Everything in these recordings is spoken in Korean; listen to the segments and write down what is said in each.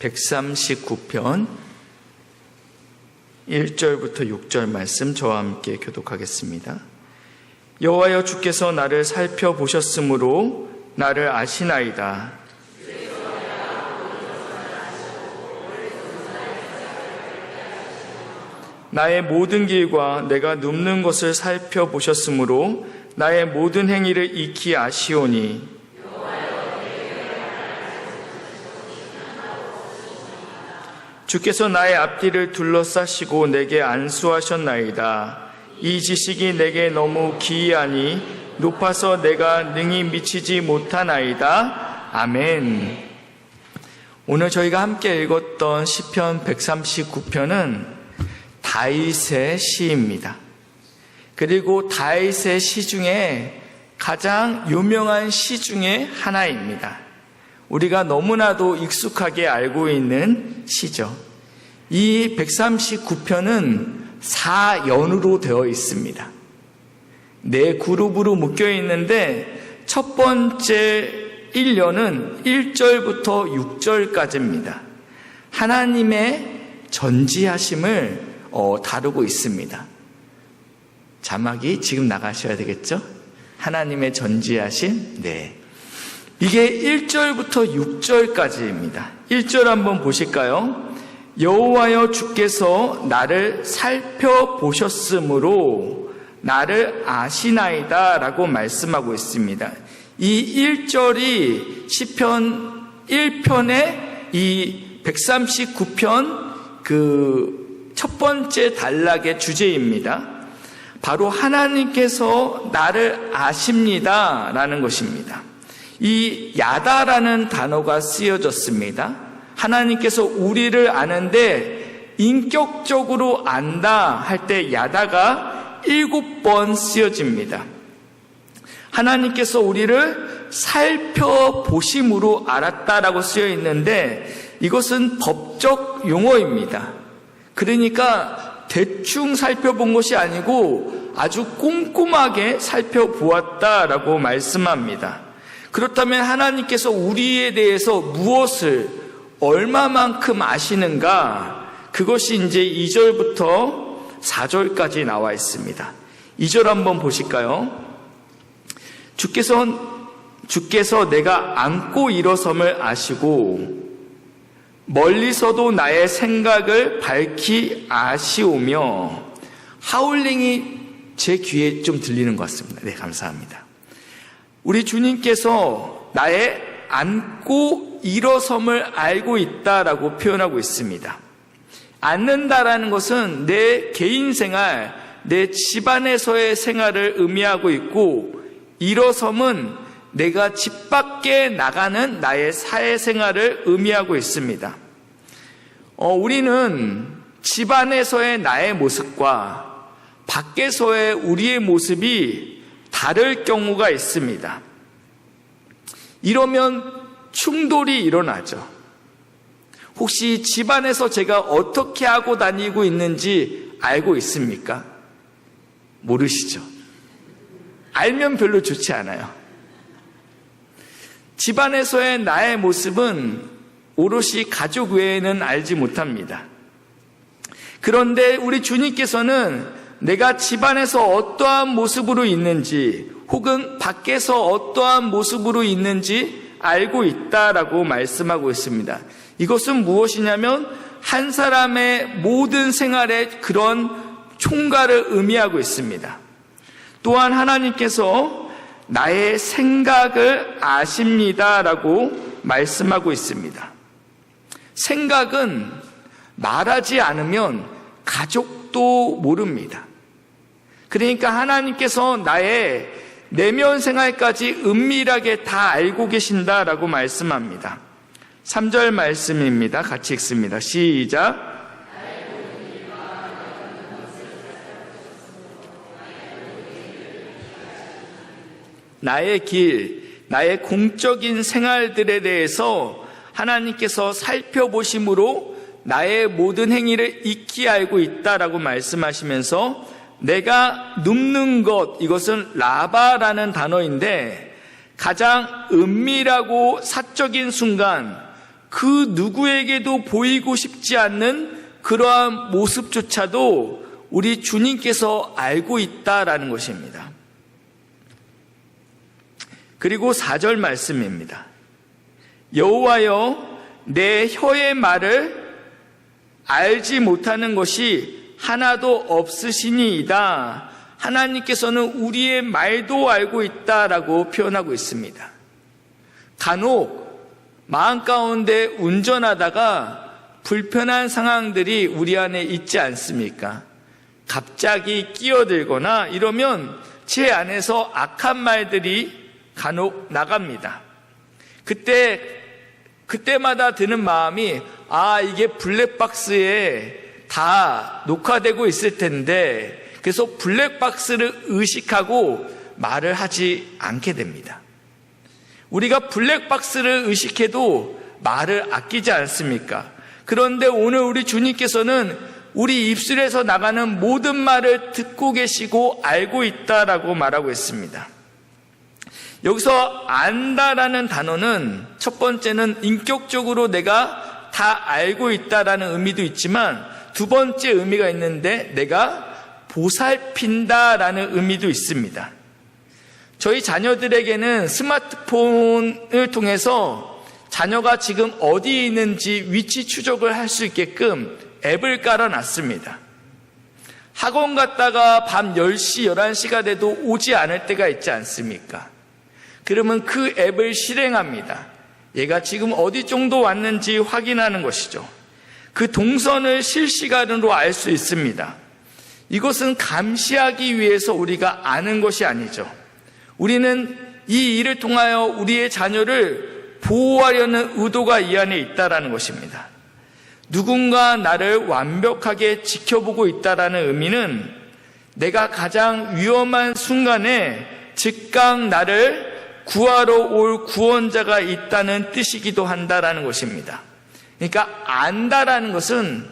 139편 1절부터 6절 말씀 저와 함께 교독하겠습니다. 여호와여, 주께서 나를 살펴보셨으므로 나를 아시나이다. 나의 모든 길과 내가 눕는 것을 살펴보셨으므로 나의 모든 행위를 익히 아시오니, 주께서 나의 앞뒤를 둘러싸시고 내게 안수하셨나이다. 이 지식이 내게 너무 기이하니 높아서 내가 능히 미치지 못하나이다. 아멘. 오늘 저희가 함께 읽었던 시편 139편은 다윗의 시입니다. 그리고 다윗의 시 중에 가장 유명한 시 중에 하나입니다. 우리가 너무나도 익숙하게 알고 있는 시죠. 이 139편은 4연으로 되어 있습니다. 4그룹으로 묶여 있는데 첫 번째 1연은 1절부터 6절까지입니다. 하나님의 전지하심을 다루고 있습니다. 자막이 지금 나가셔야 되겠죠? 하나님의 전지하심. 네. 이게 1절부터 6절까지입니다. 1절 한번 보실까요? 여호와여, 주께서 나를 살펴보셨으므로 나를 아시나이다 라고 말씀하고 있습니다. 이 1절이 시편 1편의 이 139편 첫 번째 단락의 주제입니다. 바로 하나님께서 나를 아십니다 라는 것입니다. 이 야다라는 단어가 쓰여졌습니다. 하나님께서 우리를 아는데 인격적으로 안다 할 때 야다가 7번 쓰여집니다. 하나님께서 우리를 살펴보심으로 알았다라고 쓰여 있는데 이것은 법적 용어입니다. 그러니까 대충 살펴본 것이 아니고 아주 꼼꼼하게 살펴보았다라고 말씀합니다. 그렇다면 하나님께서 우리에 대해서 무엇을 얼마만큼 아시는가? 그것이 이제 2절부터 4절까지 나와 있습니다. 2절 한번 보실까요? 주께서 내가 앉고 일어섬을 아시고 멀리서도 나의 생각을 밝히 아시오며. 하울링이 제 귀에 좀 들리는 것 같습니다. 네, 감사합니다. 우리 주님께서 나의 앉고 일어섬을 알고 있다라고 표현하고 있습니다. 앉는다라는 것은 내 개인 생활, 내 집안에서의 생활을 의미하고 있고, 일어섬은 내가 집 밖에 나가는 나의 사회생활을 의미하고 있습니다. 우리는 집안에서의 나의 모습과 밖에서의 우리의 모습이 다를 경우가 있습니다. 이러면 충돌이 일어나죠. 혹시 집안에서 제가 어떻게 하고 다니고 있는지 알고 있습니까? 모르시죠? 알면 별로 좋지 않아요. 집안에서의 나의 모습은 오롯이 가족 외에는 알지 못합니다. 그런데 우리 주님께서는 내가 집안에서 어떠한 모습으로 있는지 혹은 밖에서 어떠한 모습으로 있는지 알고 있다라고 말씀하고 있습니다. 이것은 무엇이냐면 한 사람의 모든 생활의 그런 총괄을 의미하고 있습니다. 또한 하나님께서 나의 생각을 아십니다라고 말씀하고 있습니다. 생각은 말하지 않으면 가족도 모릅니다. 그러니까 하나님께서 나의 내면 생활까지 은밀하게 다 알고 계신다라고 말씀합니다. 3절 말씀입니다. 같이 읽습니다. 시작. 나의 길, 나의 공적인 생활들에 대해서 하나님께서 살펴보심으로 나의 모든 행위를 익히 알고 있다라고 말씀하시면서 내가 눕는 것, 이것은 라바라는 단어인데 가장 은밀하고 사적인 순간, 그 누구에게도 보이고 싶지 않는 그러한 모습조차도 우리 주님께서 알고 있다라는 것입니다. 그리고 4절 말씀입니다. 여호와여, 내 혀의 말을 알지 못하는 것이 하나도 없으시니이다. 하나님께서는 우리의 말도 알고 있다라고 표현하고 있습니다. 간혹 마음 가운데 운전하다가 불편한 상황들이 우리 안에 있지 않습니까? 갑자기 끼어들거나 이러면 제 안에서 악한 말들이 간혹 나갑니다. 그때마다 드는 마음이, 이게 블랙박스에 다 녹화되고 있을 텐데, 그래서 블랙박스를 의식하고 말을 하지 않게 됩니다. 우리가 블랙박스를 의식해도 말을 아끼지 않습니까? 그런데 오늘 우리 주님께서는 우리 입술에서 나가는 모든 말을 듣고 계시고 알고 있다라고 말하고 있습니다. 여기서 안다라는 단어는 첫 번째는 인격적으로 내가 다 알고 있다라는 의미도 있지만 두 번째 의미가 있는데 내가 보살핀다라는 의미도 있습니다. 저희 자녀들에게는 스마트폰을 통해서 자녀가 지금 어디에 있는지 위치 추적을 할 수 있게끔 앱을 깔아놨습니다. 학원 갔다가 밤 10시, 11시가 돼도 오지 않을 때가 있지 않습니까? 그러면 그 앱을 실행합니다. 얘가 지금 어디 정도 왔는지 확인하는 것이죠. 그 동선을 실시간으로 알 수 있습니다. 이것은 감시하기 위해서 우리가 아는 것이 아니죠. 우리는 이 일을 통하여 우리의 자녀를 보호하려는 의도가 이 안에 있다라는 것입니다. 누군가 나를 완벽하게 지켜보고 있다라는 의미는 내가 가장 위험한 순간에 즉각 나를 구하러 올 구원자가 있다는 뜻이기도 한다라는 것입니다. 그러니까 안다라는 것은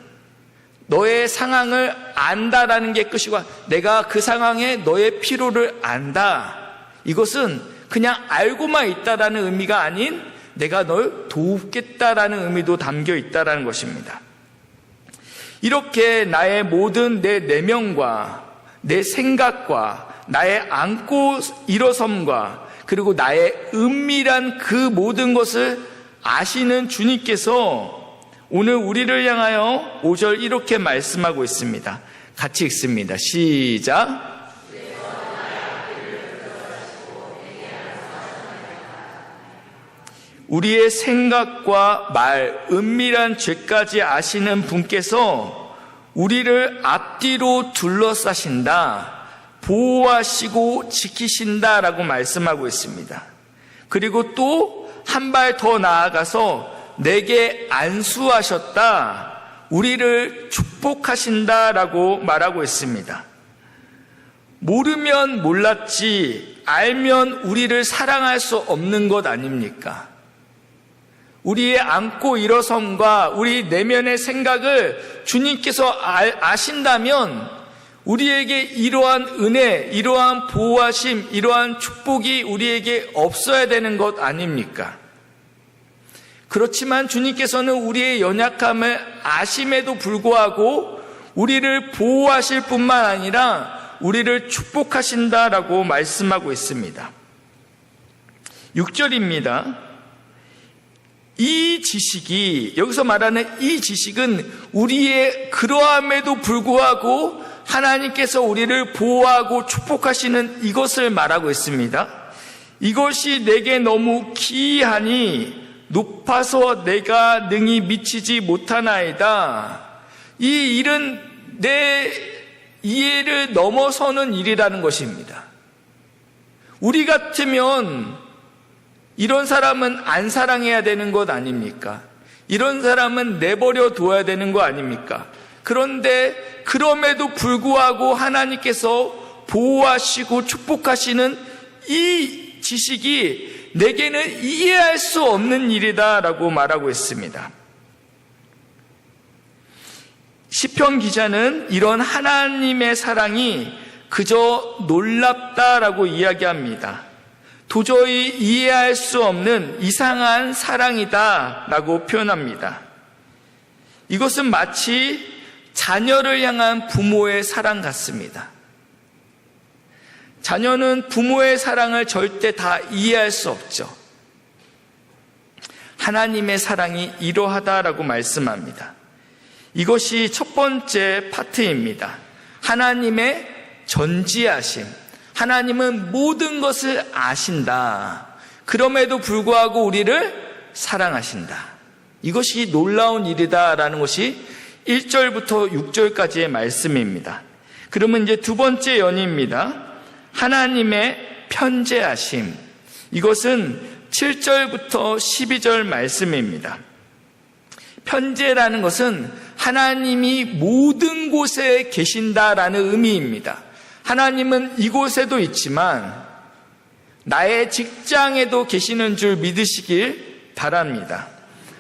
너의 상황을 안다라는 게 끝이고, 내가 그 상황에 너의 필요를 안다. 이것은 그냥 알고만 있다라는 의미가 아닌 내가 널 돕겠다라는 의미도 담겨 있다라는 것입니다. 이렇게 나의 모든 내 내면과 내 생각과 나의 안고 일어섬과 그리고 나의 은밀한 그 모든 것을 아시는 주님께서 오늘 우리를 향하여 5절 이렇게 말씀하고 있습니다. 같이 읽습니다. 시작. 우리의 생각과 말, 은밀한 죄까지 아시는 분께서 우리를 앞뒤로 둘러싸신다, 보호하시고 지키신다라고 말씀하고 있습니다. 그리고 또 한 발 더 나아가서 내게 안수하셨다, 우리를 축복하신다라고 말하고 있습니다. 모르면 몰랐지, 알면 우리를 사랑할 수 없는 것 아닙니까? 우리의 안고 일어섬과 우리 내면의 생각을 주님께서 아신다면 우리에게 이러한 은혜, 이러한 보호하심, 이러한 축복이 우리에게 없어야 되는 것 아닙니까? 그렇지만 주님께서는 우리의 연약함을 아심에도 불구하고 우리를 보호하실 뿐만 아니라 우리를 축복하신다라고 말씀하고 있습니다. 6절입니다. 이 지식이, 여기서 말하는 이 지식은 우리의 그러함에도 불구하고 하나님께서 우리를 보호하고 축복하시는 이것을 말하고 있습니다. 이것이 내게 너무 기이하니 높아서 내가 능히 미치지 못하나이다. 이 일은 내 이해를 넘어서는 일이라는 것입니다. 우리 같으면 이런 사람은 안 사랑해야 되는 것 아닙니까? 이런 사람은 내버려 둬야 되는 거 아닙니까? 그런데 그럼에도 불구하고 하나님께서 보호하시고 축복하시는 이 지식이 내게는 이해할 수 없는 일이다라고 말하고 있습니다. 시편 기자는 이런 하나님의 사랑이 그저 놀랍다라고 이야기합니다. 도저히 이해할 수 없는 이상한 사랑이다 라고 표현합니다. 이것은 마치 자녀를 향한 부모의 사랑 같습니다. 자녀는 부모의 사랑을 절대 다 이해할 수 없죠. 하나님의 사랑이 이러하다라고 말씀합니다. 이것이 첫 번째 파트입니다. 하나님의 전지하심. 하나님은 모든 것을 아신다. 그럼에도 불구하고 우리를 사랑하신다. 이것이 놀라운 일이다라는 것이 1절부터 6절까지의 말씀입니다. 그러면 이제 두 번째 연입니다. 하나님의 편재하심. 이것은 7절부터 12절 말씀입니다. 편재라는 것은 하나님이 모든 곳에 계신다라는 의미입니다. 하나님은 이곳에도 있지만 나의 직장에도 계시는 줄 믿으시길 바랍니다.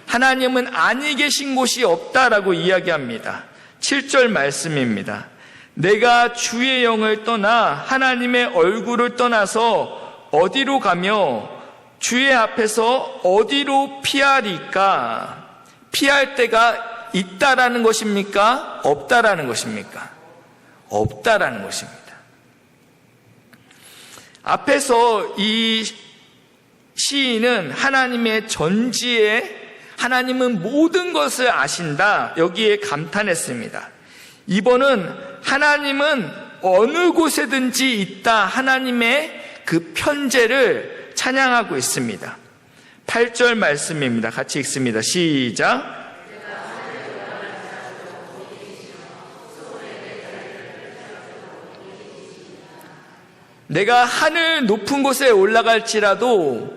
하나님은 아니 계신 곳이 없다라고 이야기합니다. 7절 말씀입니다. 내가 주의 영을 떠나 하나님의 얼굴을 떠나서 어디로 가며 주의 앞에서 어디로 피하리까? 피할 때가 있다라는 것입니까? 없다라는 것입니까? 없다라는 것입니다. 앞에서 이 시인은 하나님의 전지에 하나님은 모든 것을 아신다. 여기에 감탄했습니다. 이번은 하나님은 어느 곳에든지 있다. 하나님의 그 편재를 찬양하고 있습니다. 8절 말씀입니다. 같이 읽습니다. 시작. 내가 하늘 높은 곳에 올라갈지라도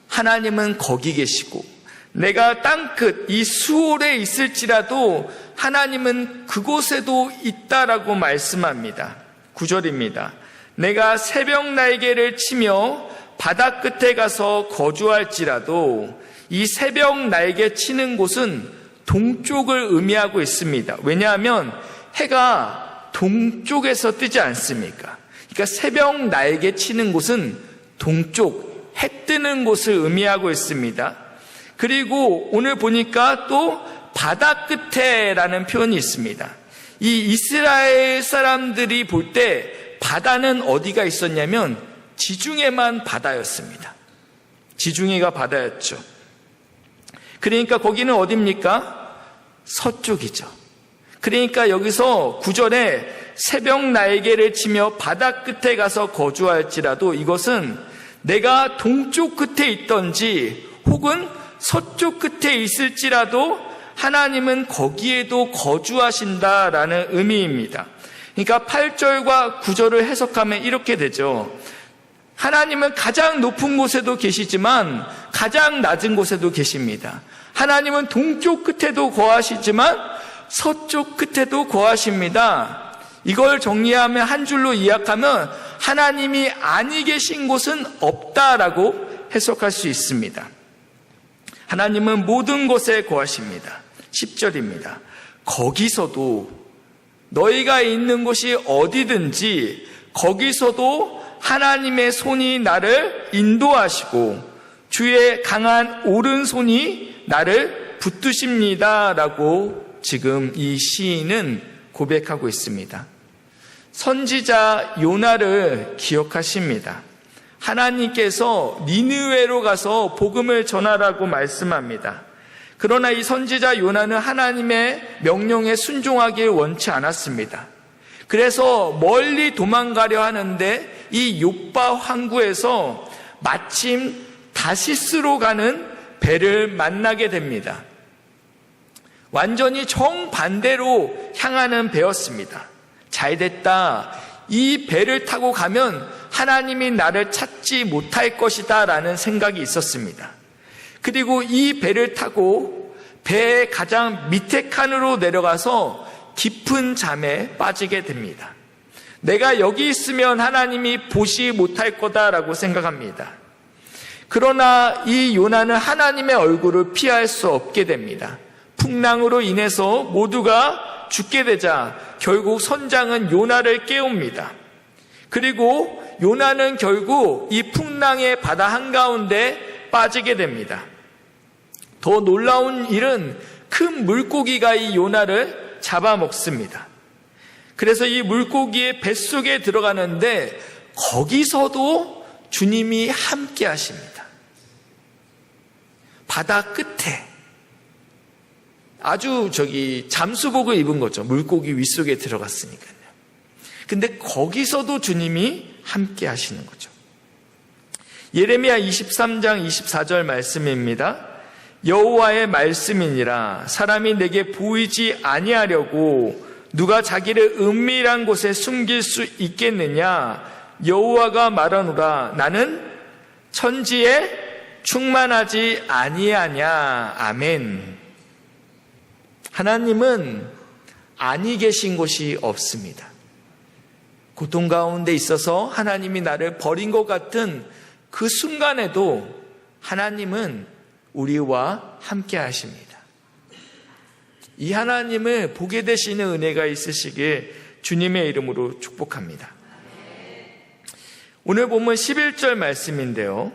하나님은 거기 계시고 내가 땅끝 이 수월에 있을지라도 하나님은 그곳에도 있다라고 말씀합니다. 9절입니다. 내가 새벽 날개를 치며 바다 끝에 가서 거주할지라도 이 새벽 날개 치는 곳은 동쪽을 의미하고 있습니다. 왜냐하면 해가 동쪽에서 뜨지 않습니까? 그러니까 새벽 날개 치는 곳은 동쪽, 해 뜨는 곳을 의미하고 있습니다. 그리고 오늘 보니까 또 바다 끝에라는 표현이 있습니다. 이 이스라엘 사람들이 볼 때 바다는 어디가 있었냐면 지중해만 바다였습니다. 지중해가 바다였죠. 그러니까 거기는 어디입니까? 서쪽이죠. 그러니까 여기서 9절에 새벽 날개를 치며 바다 끝에 가서 거주할지라도 이것은 내가 동쪽 끝에 있던지 혹은 서쪽 끝에 있을지라도 하나님은 거기에도 거주하신다라는 의미입니다. 그러니까 8절과 9절을 해석하면 이렇게 되죠. 하나님은 가장 높은 곳에도 계시지만 가장 낮은 곳에도 계십니다. 하나님은 동쪽 끝에도 거하시지만 서쪽 끝에도 거하십니다. 이걸 정리하면 한 줄로 요약하면 하나님이 아니 계신 곳은 없다라고 해석할 수 있습니다. 하나님은 모든 곳에 거하십니다. 10절입니다. 거기서도 너희가 있는 곳이 어디든지 거기서도 하나님의 손이 나를 인도하시고 주의 강한 오른손이 나를 붙드십니다 라고 지금 이 시인은 고백하고 있습니다. 선지자 요나를 기억하십니다. 하나님께서 니느웨로 가서 복음을 전하라고 말씀합니다. 그러나 이 선지자 요나는 하나님의 명령에 순종하길 원치 않았습니다. 그래서 멀리 도망가려 하는데 이 욥바 항구에서 마침 다시스로 가는 배를 만나게 됩니다. 완전히 정반대로 향하는 배였습니다. 잘됐다. 이 배를 타고 가면 하나님이 나를 찾지 못할 것이다 라는 생각이 있었습니다. 그리고 이 배를 타고 배의 가장 밑에 칸으로 내려가서 깊은 잠에 빠지게 됩니다. 내가 여기 있으면 하나님이 보지 못할 거다라고 생각합니다. 그러나 이 요나는 하나님의 얼굴을 피할 수 없게 됩니다. 풍랑으로 인해서 모두가 죽게 되자 결국 선장은 요나를 깨웁니다. 그리고 요나는 결국 이 풍랑의 바다 한가운데 빠지게 됩니다. 더 놀라운 일은 큰 물고기가 이 요나를 잡아먹습니다. 그래서 이 물고기의 뱃속에 들어가는데 거기서도 주님이 함께 하십니다. 바다 끝에 아주 잠수복을 입은 거죠. 물고기 윗속에 들어갔으니까요. 근데 거기서도 주님이 함께 하시는 거죠. 예레미야 23장 24절 말씀입니다. 여호와의 말씀이니라 사람이 내게 보이지 아니하려고 누가 자기를 은밀한 곳에 숨길 수 있겠느냐. 여호와가 말하노라 나는 천지에 충만하지 아니하냐. 아멘. 하나님은 아니 계신 곳이 없습니다. 고통 가운데 있어서 하나님이 나를 버린 것 같은 그 순간에도 하나님은 우리와 함께 하십니다. 이 하나님을 보게 되시는 은혜가 있으시길 주님의 이름으로 축복합니다. 오늘 본문 11절 말씀인데요.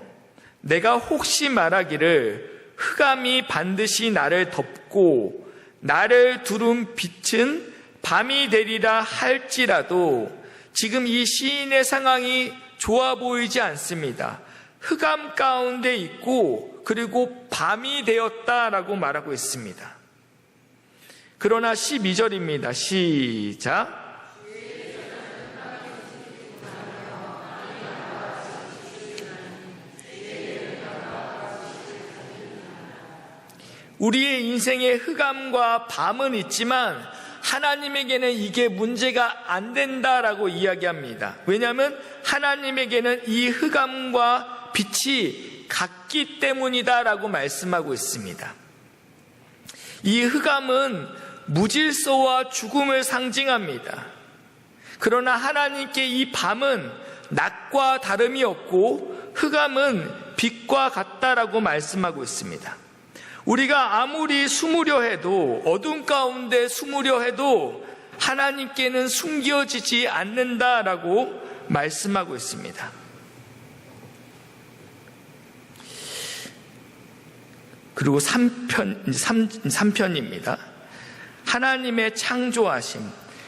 내가 혹시 말하기를 흑암이 반드시 나를 덮고 나를 두른 빛은 밤이 되리라 할지라도 지금 이 시인의 상황이 좋아 보이지 않습니다. 흑암 가운데 있고 그리고 밤이 되었다라고 말하고 있습니다. 그러나 12절입니다. 시작. 우리의 인생에 흑암과 밤은 있지만 하나님에게는 이게 문제가 안 된다라고 이야기합니다. 왜냐하면 하나님에게는 이 흑암과 빛이 같기 때문이다라고 말씀하고 있습니다. 이 흑암은 무질서와 죽음을 상징합니다. 그러나 하나님께 이 밤은 낮과 다름이 없고 흑암은 빛과 같다라고 말씀하고 있습니다. 우리가 아무리 숨으려 해도 어둠 가운데 숨으려 해도 하나님께는 숨겨지지 않는다라고 말씀하고 있습니다. 그리고 3편입니다. 하나님의 창조하심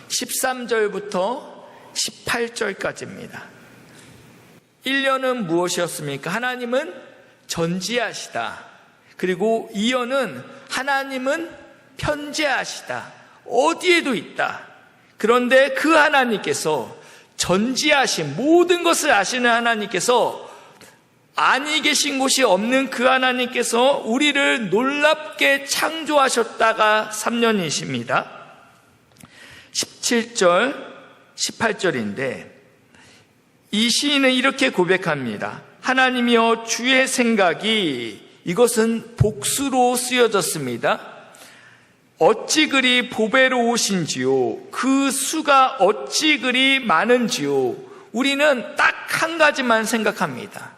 13절부터 18절까지입니다. 1년은 무엇이었습니까? 하나님은 전지하시다. 그리고 2년은 하나님은 편재하시다. 어디에도 있다. 그런데 그 하나님께서 전지하신 모든 것을 아시는 하나님께서 아니 계신 곳이 없는 그 하나님께서 우리를 놀랍게 창조하셨다가 3년이십니다. 17절, 18절인데 이 시인은 이렇게 고백합니다. 하나님이여 주의 생각이 이것은 복수로 쓰여졌습니다. 어찌 그리 보배로우신지요. 그 수가 어찌 그리 많은지요. 우리는 딱 한 가지만 생각합니다.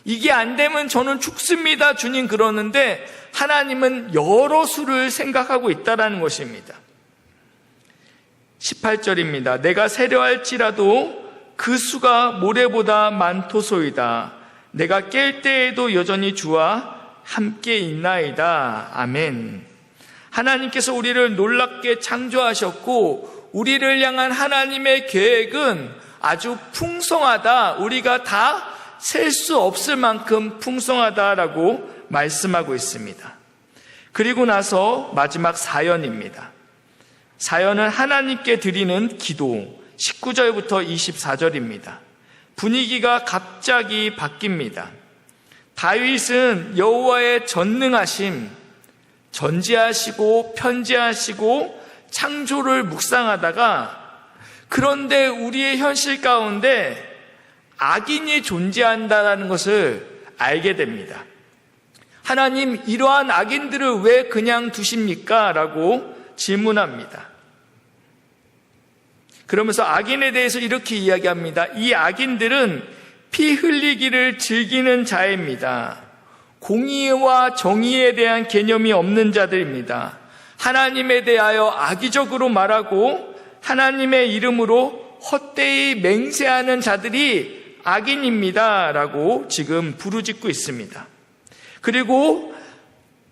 이게 안 되면 저는 죽습니다. 주님 그러는데 하나님은 여러 수를 생각하고 있다는 것입니다. 18절입니다. 내가 세려할지라도 그 수가 모래보다 많도소이다. 내가 깰 때에도 여전히 주와 함께 있나이다. 아멘. 하나님께서 우리를 놀랍게 창조하셨고 우리를 향한 하나님의 계획은 아주 풍성하다. 우리가 다 셀 수 없을 만큼 풍성하다라고 말씀하고 있습니다. 그리고 나서 마지막 사연입니다. 사연은 하나님께 드리는 기도 19절부터 24절입니다. 분위기가 갑자기 바뀝니다. 다윗은 여호와의 전능하심, 전지하시고 편지하시고 창조를 묵상하다가 그런데 우리의 현실 가운데 악인이 존재한다는 것을 알게 됩니다. 하나님 이러한 악인들을 왜 그냥 두십니까? 라고 질문합니다. 그러면서 악인에 대해서 이렇게 이야기합니다. 이 악인들은 피 흘리기를 즐기는 자입니다. 공의와 정의에 대한 개념이 없는 자들입니다. 하나님에 대하여 악의적으로 말하고 하나님의 이름으로 헛되이 맹세하는 자들이 악인입니다 라고 지금 부르짖고 있습니다. 그리고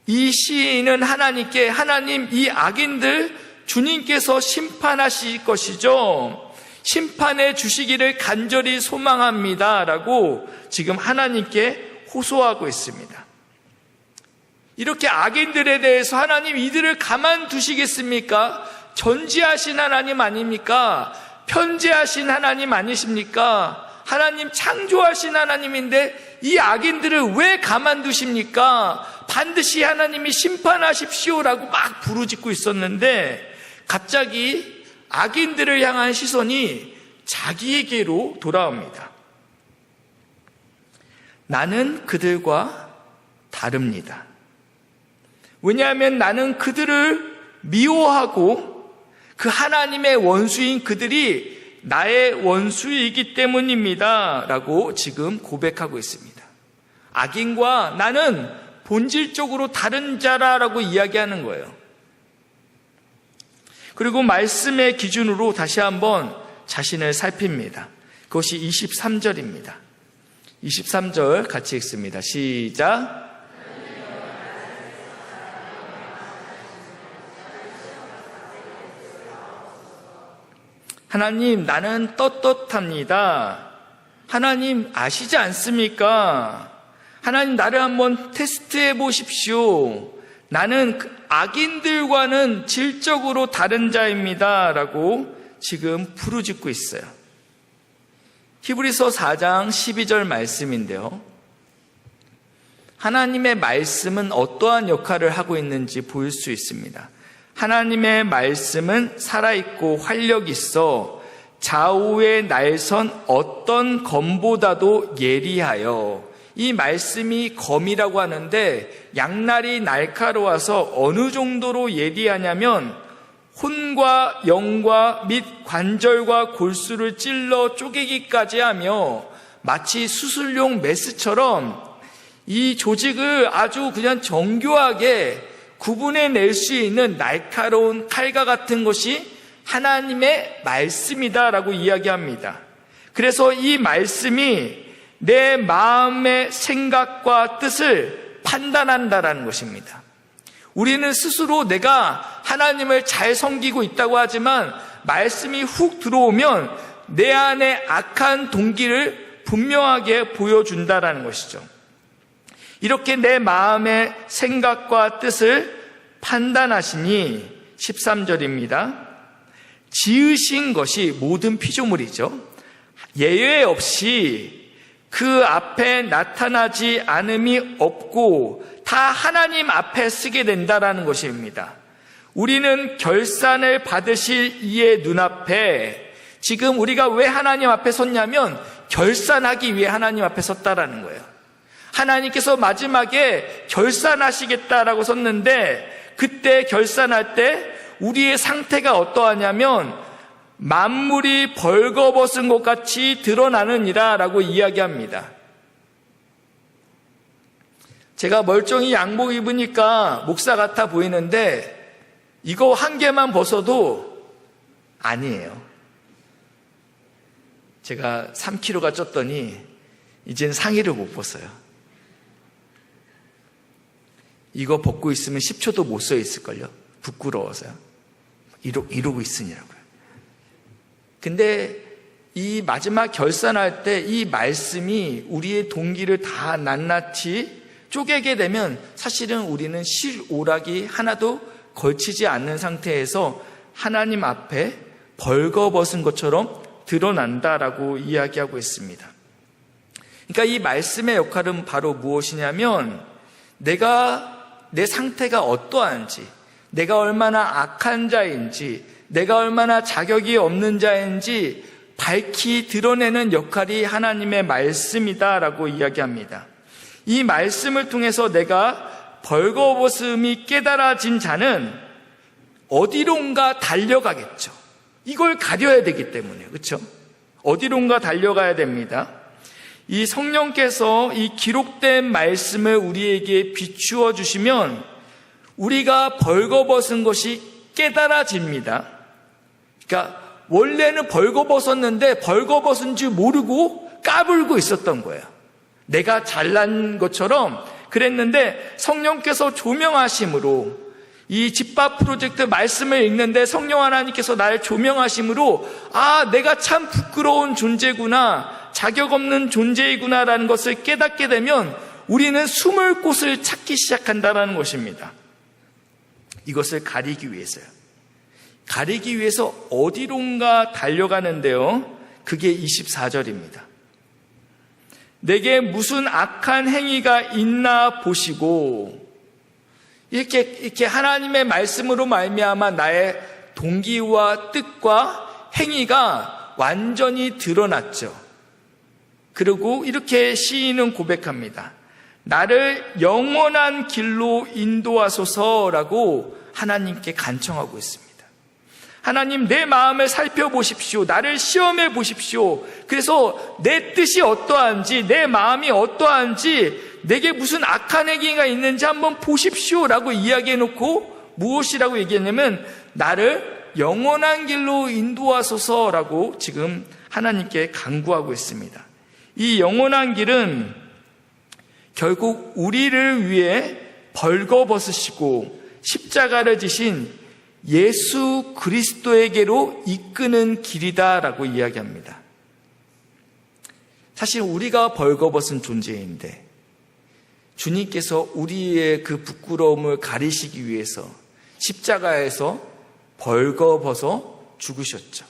이 시인은 하나님께, 하나님, 이 악인들 주님께서 심판하실 것이죠. 심판해 주시기를 간절히 소망합니다 라고 지금 하나님께 호소하고 있습니다. 이렇게 악인들에 대해서 하나님 이들을 가만두시겠습니까? 전지하신 하나님 아닙니까? 편재하신 하나님 아니십니까? 하나님 창조하신 하나님인데 이 악인들을 왜 가만두십니까? 반드시 하나님이 심판하십시오라고 막 부르짖고 있었는데 갑자기 악인들을 향한 시선이 자기에게로 돌아옵니다. 나는 그들과 다릅니다. 왜냐하면 나는 그들을 미워하고 그 하나님의 원수인 그들이 나의 원수이기 때문입니다 라고 지금 고백하고 있습니다. 악인과 나는 본질적으로 다른 자라라고 이야기하는 거예요. 그리고 말씀의 기준으로 다시 한번 자신을 살핍니다. 그것이 23절입니다. 23절 같이 읽습니다. 시작. 하나님, 나는 떳떳합니다. 하나님 아시지 않습니까? 하나님, 나를 한번 테스트해 보십시오. 나는 악인들과는 질적으로 다른 자입니다 라고 지금 부르짖고 있어요. 히브리서 4장 12절 말씀인데요, 하나님의 말씀은 어떠한 역할을 하고 있는지 보일 수 있습니다. 하나님의 말씀은 살아있고 활력 있어 좌우에 날선 어떤 검보다도 예리하여. 이 말씀이 검이라고 하는데 양날이 날카로워서 어느 정도로 예리하냐면 혼과 영과 및 관절과 골수를 찔러 쪼개기까지 하며 마치 수술용 메스처럼 이 조직을 아주 그냥 정교하게 구분해낼 수 있는 날카로운 칼과 같은 것이 하나님의 말씀이다라고 이야기합니다. 그래서 이 말씀이 내 마음의 생각과 뜻을 판단한다라는 것입니다. 우리는 스스로 내가 하나님을 잘 섬기고 있다고 하지만 말씀이 훅 들어오면 내 안에 악한 동기를 분명하게 보여준다라는 것이죠. 이렇게 내 마음의 생각과 뜻을 판단하시니 13절입니다. 지으신 것이 모든 피조물이죠. 예외 없이 그 앞에 나타나지 않음이 없고 다 하나님 앞에 쓰게 된다라는 것입니다. 우리는 결산을 받으실 이의 눈앞에 지금 우리가 왜 하나님 앞에 섰냐면 결산하기 위해 하나님 앞에 섰다라는 거예요. 하나님께서 마지막에 결산하시겠다라고 섰는데 그때 결산할 때 우리의 상태가 어떠하냐면 만물이 벌거벗은 것 같이 드러나느니라 라고 이야기합니다. 제가 멀쩡히 양복 입으니까 목사 같아 보이는데 이거 한 개만 벗어도 아니에요. 제가 3kg가 쪘더니 이젠 상의를 못 벗어요. 이거 벗고 있으면 10초도 못 서 있을걸요. 부끄러워서요. 이러고 있으니라고요. 근데 이 마지막 결산할 때 이 말씀이 우리의 동기를 다 낱낱이 쪼개게 되면 사실은 우리는 실오락이 하나도 걸치지 않는 상태에서 하나님 앞에 벌거벗은 것처럼 드러난다라고 이야기하고 있습니다. 그러니까 이 말씀의 역할은 바로 무엇이냐면 내가 내 상태가 어떠한지, 내가 얼마나 악한 자인지, 내가 얼마나 자격이 없는 자인지 밝히 드러내는 역할이 하나님의 말씀이다라고 이야기합니다. 이 말씀을 통해서 내가 벌거벗음이 깨달아진 자는 어디론가 달려가겠죠. 이걸 가려야 되기 때문에, 그렇죠? 어디론가 달려가야 됩니다. 이 성령께서 이 기록된 말씀을 우리에게 비추어 주시면 우리가 벌거벗은 것이 깨달아집니다. 그러니까 원래는 벌거벗었는데 벌거벗은 줄 모르고 까불고 있었던 거예요. 내가 잘난 것처럼 그랬는데 성령께서 조명하심으로, 이 집밥 프로젝트 말씀을 읽는데 성령 하나님께서 나를 조명하심으로, 아, 내가 참 부끄러운 존재구나, 자격 없는 존재이구나라는 것을 깨닫게 되면 우리는 숨을 곳을 찾기 시작한다는 것입니다. 이것을 가리기 위해서요. 가리기 위해서 어디론가 달려가는데요. 그게 24절입니다. 내게 무슨 악한 행위가 있나 보시고, 이렇게 하나님의 말씀으로 말미암아 나의 동기와 뜻과 행위가 완전히 드러났죠. 그리고 이렇게 시인은 고백합니다. 나를 영원한 길로 인도하소서라고 하나님께 간청하고 있습니다. 하나님, 내 마음을 살펴보십시오. 나를 시험해 보십시오. 그래서 내 뜻이 어떠한지, 내 마음이 어떠한지, 내게 무슨 악한 행위가 있는지 한번 보십시오라고 이야기해놓고 무엇이라고 얘기했냐면 나를 영원한 길로 인도하소서라고 지금 하나님께 간구하고 있습니다. 이 영원한 길은 결국 우리를 위해 벌거벗으시고 십자가를 지신 예수 그리스도에게로 이끄는 길이다라고 이야기합니다. 사실 우리가 벌거벗은 존재인데 주님께서 우리의 그 부끄러움을 가리시기 위해서 십자가에서 벌거벗어 죽으셨죠.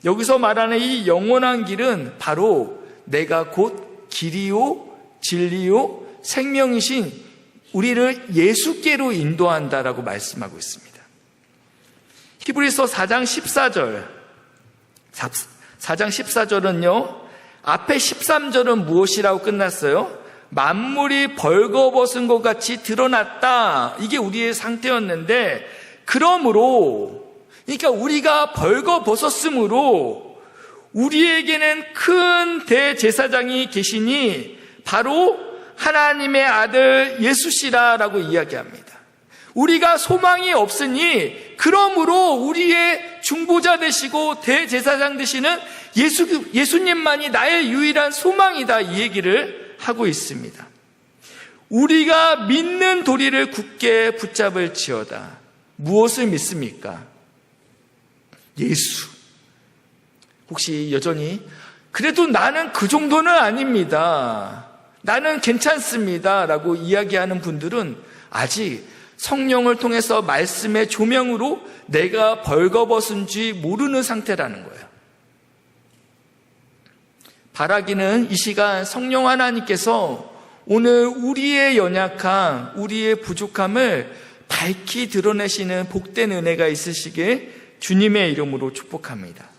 여기서 말하는 이 영원한 길은 바로 내가 곧 길이요 진리요 생명이신 우리를 예수께로 인도한다라고 말씀하고 있습니다. 히브리서 4장 14절은요, 앞에 13절은 무엇이라고 끝났어요? 만물이 벌거벗은 것 같이 드러났다. 이게 우리의 상태였는데, 그러니까 우리가 벌거벗었으므로 우리에게는 큰 대제사장이 계시니 바로 하나님의 아들 예수시라라고 이야기합니다. 우리가 소망이 없으니 그러므로 우리의 중보자 되시고 대제사장 되시는 예수님만이 나의 유일한 소망이다, 이 얘기를 하고 있습니다. 우리가 믿는 도리를 굳게 붙잡을지어다. 무엇을 믿습니까? 예수. 혹시 여전히 그래도 나는 그 정도는 아닙니다, 나는 괜찮습니다 라고 이야기하는 분들은 아직 성령을 통해서 말씀의 조명으로 내가 벌거벗은지 모르는 상태라는 거예요. 바라기는 이 시간 성령 하나님께서 오늘 우리의 연약함, 우리의 부족함을 밝히 드러내시는 복된 은혜가 있으시길 주님의 이름으로 축복합니다.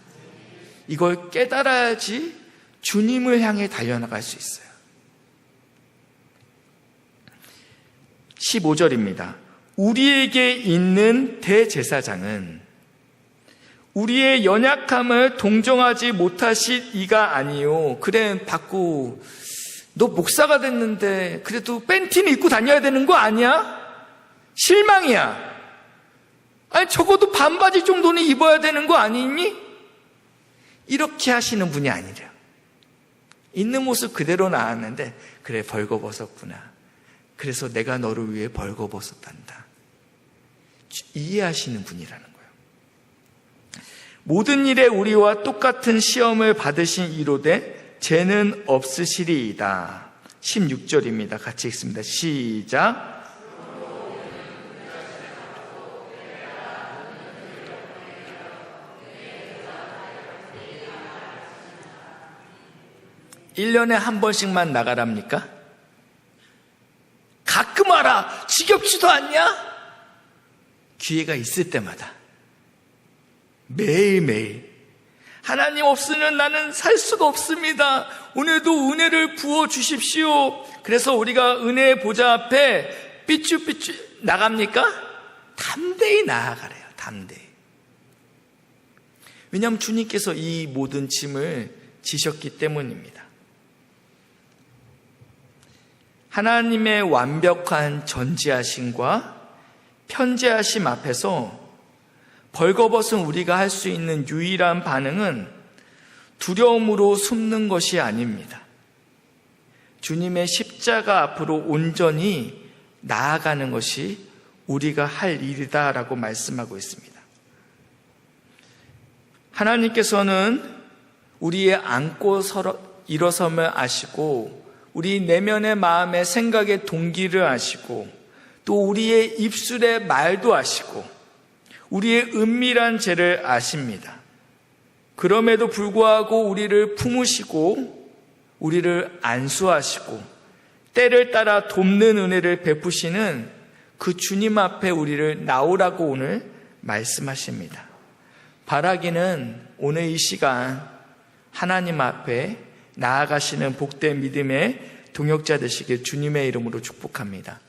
이걸 깨달아야지 주님을 향해 달려나갈 수 있어요. 15절입니다. 우리에게 있는 대제사장은 우리의 연약함을 동정하지 못하실 이가 아니요. 그래, 받고 너 목사가 됐는데 그래도 팬티는 입고 다녀야 되는 거 아니야? 실망이야. 아니, 적어도 반바지 정도는 입어야 되는 거 아니니? 이렇게 하시는 분이 아니래요. 있는 모습 그대로 나왔는데, 그래, 벌거벗었구나. 그래서 내가 너를 위해 벌거벗었단다. 이해하시는 분이라는 거예요. 모든 일에 우리와 똑같은 시험을 받으신 이로되 죄는 없으시리이다. 16절입니다. 같이 읽습니다. 시작. 1년에 한 번씩만 나가랍니까? 가끔 와라. 지겹지도 않냐? 기회가 있을 때마다 매일매일 하나님 없으면 나는 살 수가 없습니다. 오늘도 은혜를 부어주십시오. 그래서 우리가 은혜의 보좌 앞에 삐쭈삐쭈 나갑니까? 담대히 나아가래요. 담대히. 왜냐하면 주님께서 이 모든 짐을 지셨기 때문입니다. 하나님의 완벽한 전지하심과 편재하심 앞에서 벌거벗은 우리가 할 수 있는 유일한 반응은 두려움으로 숨는 것이 아닙니다. 주님의 십자가 앞으로 온전히 나아가는 것이 우리가 할 일이다라고 말씀하고 있습니다. 하나님께서는 우리의 앉고 일어섬을 아시고 우리 내면의 마음의 생각의 동기를 아시고 또 우리의 입술의 말도 아시고 우리의 은밀한 죄를 아십니다. 그럼에도 불구하고 우리를 품으시고 우리를 안수하시고 때를 따라 돕는 은혜를 베푸시는 그 주님 앞에 우리를 나오라고 오늘 말씀하십니다. 바라기는 오늘 이 시간 하나님 앞에 나아가시는 복된 믿음의 동역자 되시길 주님의 이름으로 축복합니다.